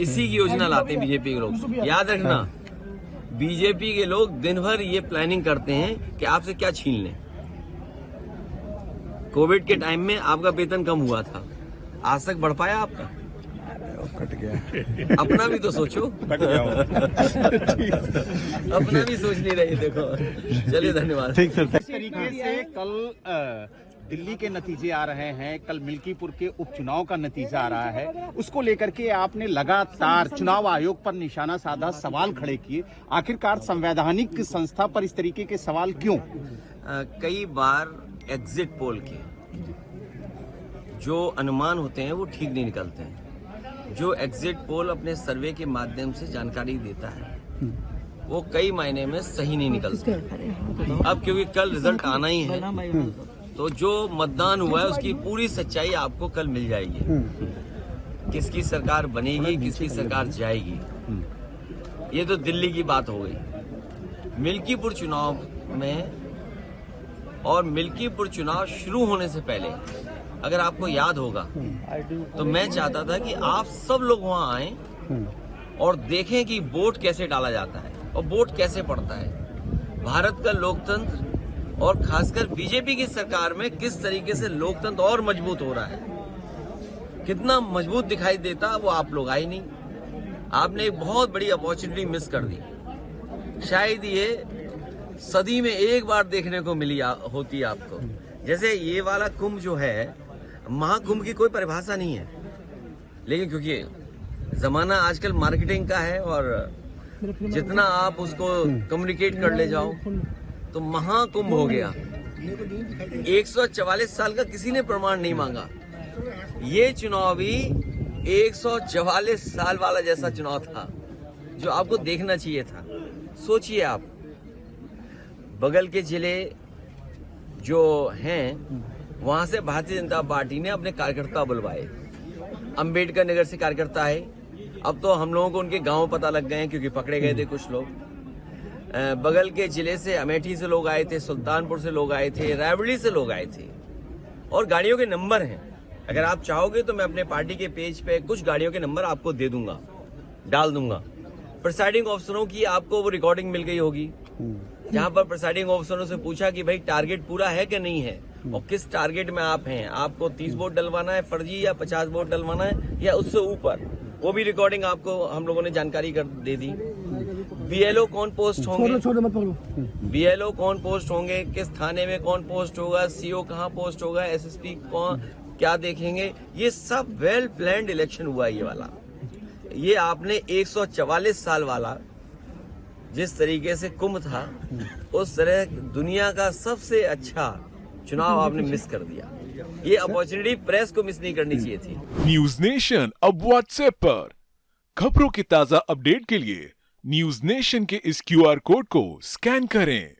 इसी की योजना लाते हैं बीजेपी के लोग। याद रखना, बीजेपी के लोग दिन भर ये प्लानिंग करते हैं कि आपसे क्या छीन लें। कोविड के टाइम में आपका वेतन कम हुआ था, आज तक बढ़ पाया आपका? कट गया। अपना भी तो सोचो। कट गया। अपना भी सोच नहीं रहे, देखो। चलिए, धन्यवाद। ठीक सर। इस तरीके से कल दिल्ली के नतीजे आ रहे हैं, कल मिल्कीपुर के उपचुनाव का नतीजा आ रहा है, उसको लेकर के आपने लगातार चुनाव आयोग पर निशाना साधा, सवाल खड़े किए। आखिरकार संवैधानिक संस्था पर इस तरीके के सवाल क्यों? कई बार एग्जिट पोल के जो अनुमान होते हैं वो ठीक नहीं निकलते हैं। जो एग्जिट पोल अपने सर्वे के माध्यम से जानकारी देता है वो कई मायने में सही नहीं निकलते। अब क्योंकि कल रिजल्ट आना ही है, तो जो मतदान हुआ है उसकी पूरी सच्चाई आपको कल मिल जाएगी। किसकी सरकार बनेगी, किसकी सरकार जाएगी, ये तो दिल्ली की बात हो गई। मिल्कीपुर चुनाव में और मिल्कीपुर चुनाव शुरू होने से पहले अगर आपको याद होगा तो मैं चाहता था कि आप सब लोग वहां आएं और देखें कि वोट कैसे डाला जाता है और वोट कैसे पड़ता है। भारत का लोकतंत्र और खासकर बीजेपी की सरकार में किस तरीके से लोकतंत्र और मजबूत हो रहा है, कितना मजबूत दिखाई देता, वो आप लोग आए नहीं। आपने एक बहुत बड़ी अपॉर्चुनिटी मिस कर दी। शायद ये सदी में एक बार देखने को मिली होती आपको। जैसे ये वाला कुंभ जो है, महाकुंभ की कोई परिभाषा नहीं है, लेकिन क्योंकि जमाना आजकल मार्केटिंग का है और जितना आप उसको कम्युनिकेट कर ले जाओ तो महाकुंभ हो गया। 144 साल का किसी ने प्रमाण नहीं मांगा। ये चुनाव भी 144 साल वाला जैसा चुनाव था जो आपको देखना चाहिए था। सोचिए आप, बगल के जिले जो हैं वहां से भारतीय जनता पार्टी ने अपने कार्यकर्ता बुलवाए। अंबेडकर नगर से कार्यकर्ता है, अब तो हम लोगों को उनके गांव पता लग गए हैं क्योंकि पकड़े गए थे कुछ लोग। बगल के जिले से अमेठी से लोग आए थे, सुल्तानपुर से लोग आए थे, रायबरेली से लोग आए थे और गाड़ियों के नंबर हैं। अगर आप चाहोगे तो मैं अपने पार्टी के पेज पे कुछ गाड़ियों के नंबर आपको दे दूंगा, डाल दूंगा। प्रिसाइडिंग ऑफिसरों की आपको वो रिकॉर्डिंग मिल गई होगी जहां पर प्रिसाइडिंग ऑफिसरों से पूछा कि भाई टारगेट पूरा है कि नहीं है और किस टारगेट में आप हैं, आपको 30 वोट डलवाना है फर्जी या 50 वोट डलवाना है या उससे ऊपर, वो भी रिकॉर्डिंग आपको हम लोगों ने जानकारी कर दे दी। बीएलओ कौन पोस्ट होंगे, बीएलओ कौन पोस्ट होंगे, किस थाने में कौन पोस्ट होगा, सीओ कहाँ पोस्ट होगा, एसएसपी कौन क्या देखेंगे, ये सब वेल प्लान्ड इलेक्शन हुआ। ये वाला, ये आपने 144 साल वाला जिस तरीके से कुंभ था उस तरह दुनिया का सबसे अच्छा चुनाव आपने मिस कर दिया। ये अपॉर्चुनिटी प्रेस को मिस नहीं करनी चाहिए थी। न्यूज नेशन अब व्हाट्सएप पर खबरों की ताजा अपडेट के लिए न्यूज नेशन के इस क्यूआर कोड को स्कैन करें।